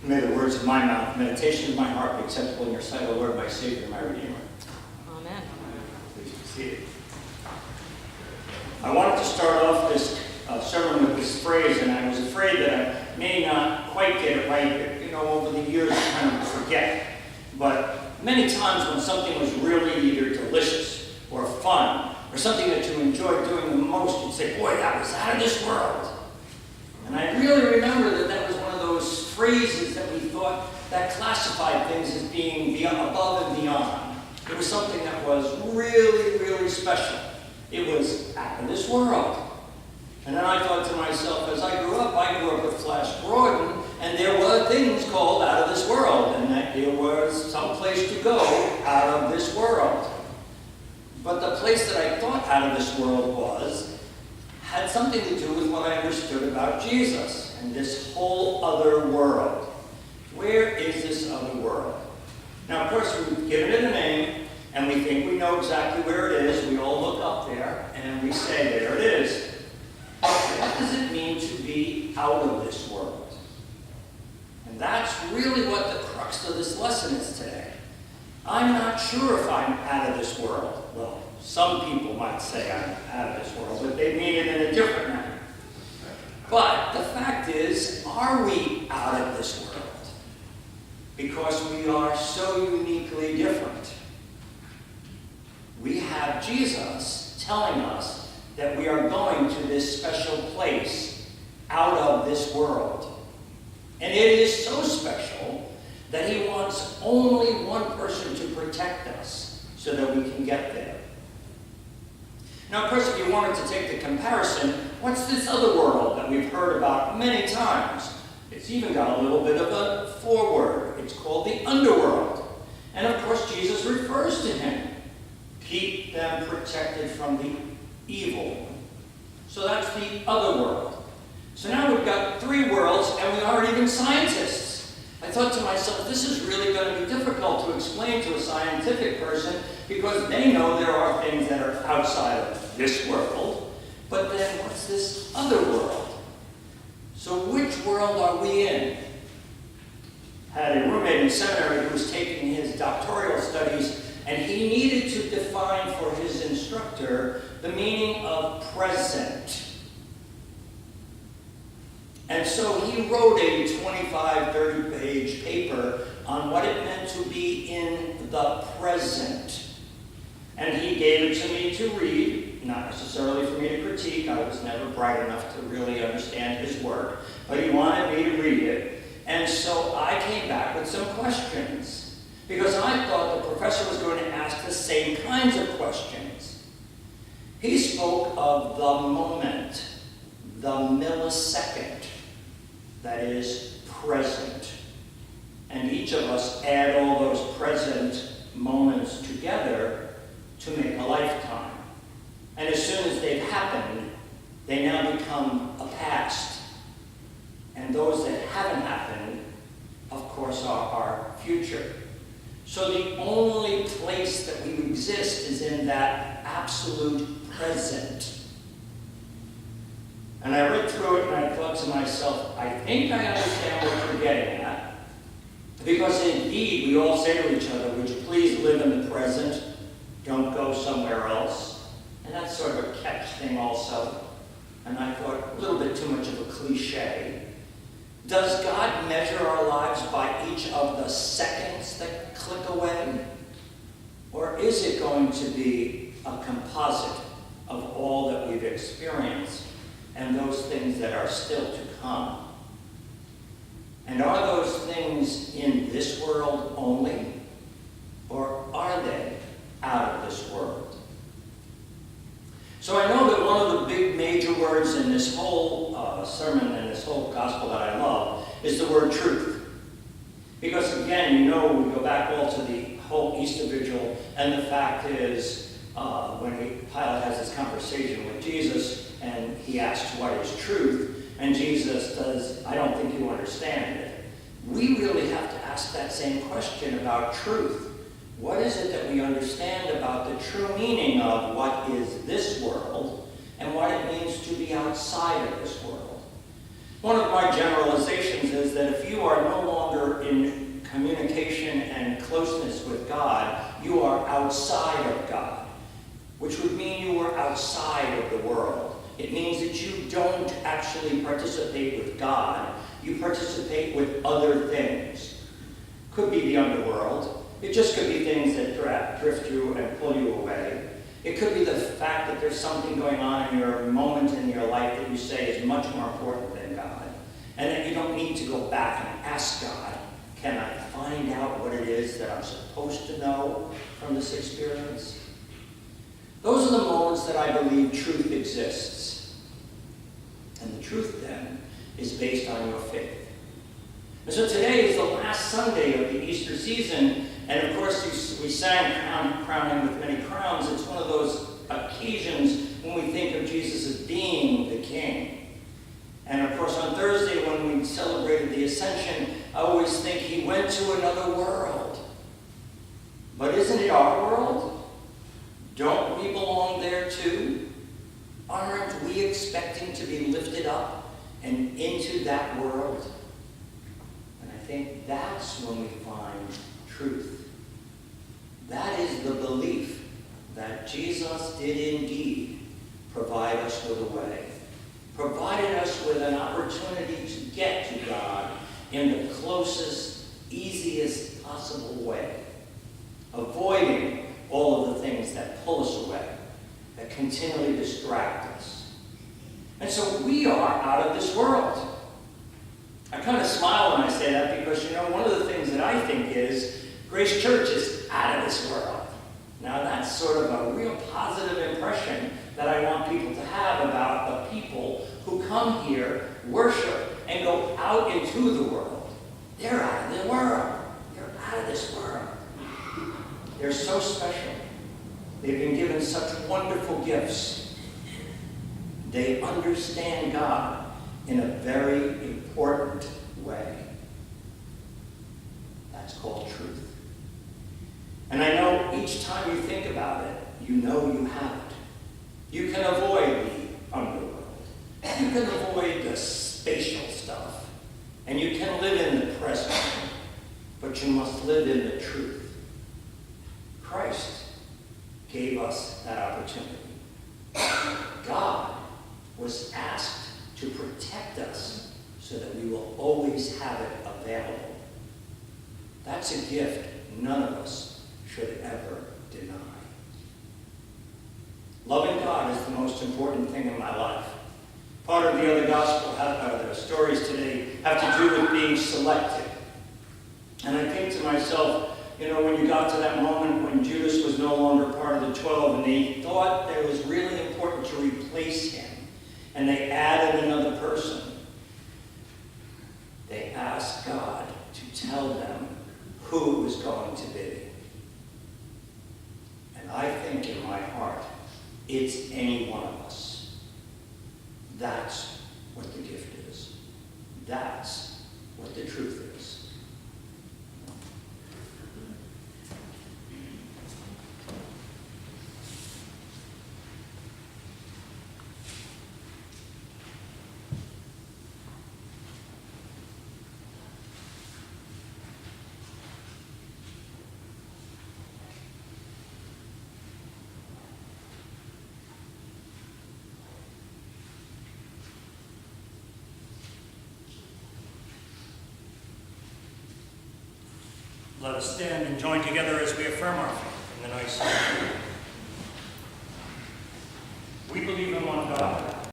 May the words of my mouth, meditation of my heart be acceptable in your sight, O Lord, my Savior and my Redeemer. Amen. Please be seated. I wanted to start off this sermon with this phrase, and I was afraid that I may not quite get it right. You know, over the years I kind of forget. But many times when something was really either delicious or fun, or something that you enjoyed doing the most, you'd say, boy, that was out of this world. And I really remember that that was one of those phrases that we thought that classified things as being above and beyond. It was something that was really, really special. It was out of this world. And then I thought to myself, as I grew up with Flash Gordon, and there were things called out of this world, and that there was some place to go out of this world. But the place that I thought out of this world had something to do with what I understood about Jesus and this whole other world. Where is this other world? Now, of course, we've given it a name, and we think we know exactly where it is. We all look up there, and we say, there it is. What does it mean to be out of this world? And that's really what the crux of this lesson is today. I'm not sure if I'm out of this world. Well, some people might say I'm out of this world, but they mean it in a different manner. But the fact is, are we out of this world? Because we are so uniquely different. We have Jesus telling us that we are going to this special place out of this world. And it is so special that he wants only one person to protect us so that we can get there. Now, of course, if you wanted to take the comparison, what's this other world that we've heard about many times? It's even got a little bit of a foreword. It's called the underworld. And of course, Jesus refers to him. Keep them protected from the evil one. So that's the other world. So now we've got three worlds, and we aren't even scientists. I thought to myself, this is really going to be difficult to explain to a scientific person because they know there are things that are outside of this world. But then what's this other world? So which world are we in? I had a roommate in seminary who was taking his doctoral studies, and he needed to define for his instructor the meaning of present. And so he wrote a 25, 30-page paper on what it meant to be in the present. And he gave it to me to read, not necessarily for me to critique. I was never bright enough to really understand his work, but he wanted me to read it. And so I came back with some questions, because I thought the professor was going to ask the same kinds of questions. He spoke of the moment, the millisecond, that is present. And each of us add all those present moments together to make a lifetime. And as soon as they've happened, they now become a past. And those that haven't happened, of course, are our future. So the only place that we exist is in that absolute present. And I read through it and I thought to myself, I think I understand what you're getting at. Because indeed, we all say to each other, would you please live in the present? Don't go somewhere else. And that's sort of a catch thing also. And I thought, a little bit too much of a cliche. Does God measure our lives by each of the seconds that click away? Or is it going to be a composite of all that we've experienced and those things that are still to come? And are those things in this world only? Or are they out of this world? So I know that one of the big major words in this whole sermon and this whole gospel that I love is the word truth. Because again, you know, we go back all to the whole Easter Vigil, and the fact is, when Pilate has this conversation with Jesus, and he asks, what is truth? And Jesus says, I don't think you understand it. We really have to ask that same question about truth. What is it that we understand about the true meaning of what is this world and what it means to be outside of this world? One of my generalizations is that if you are no longer closeness with God, you are outside of God, which would mean you are outside of the world. It means that you don't actually participate with God. You participate with other things. Could be the underworld. It just could be things that drift you and pull you away. It could be the fact that there's something going on in your moment in your life that you say is much more important than God. And that you don't need to go back and ask God, can I find out what it is that I'm supposed to know from this experience? Those are the moments that I believe truth exists. And the truth then is based on your faith. And so today is the last Sunday of the Easter season. And of course, we sang Crowning with Many Crowns. It's one of those occasions when we think of Jesus as being the King. And of course, on Thursday, when we celebrated the Ascension, I always think he went to another world. But isn't it our world? Don't we belong there too? Aren't we expecting to be lifted up and into that world? And I think that's when we find truth. That is the belief that Jesus did indeed provide us with a way. Provided us with an opportunity to get to God in the closest, easiest possible way, avoiding all of the things that pull us away, that continually distract us. And so we are out of this world. I kind of smile when I say that because, one of the things that I think is Grace Church is out of this world. Now that's sort of a real positive impression that I want people to have about the people who come here, worship, and go out into the world. They're out of the world. They're out of this world. They're so special. They've been given such wonderful gifts. They understand God in a very important way. That's called truth. And I know each time you think about it, you know you have it. You can avoid the underworld. You can avoid the spatial stuff. And you can live in the present. But you must live in the truth. Christ gave us that opportunity. God was asked to protect us so that we will always have it available. That's a gift none of us should ever deny. Loving God is the most important thing in my life. Part of the other gospel, the stories today, have to do with being selected. And I think to myself, when you got to that moment when Judas was no longer part of the 12 and they thought that it was really important to replace him, and they added another person, they asked God to tell them who it was going to be. And I think in my heart, it's any one of us. That's what the gift is. That's what the truth is. Let us stand and join together as we affirm our faith in the nice. We believe in one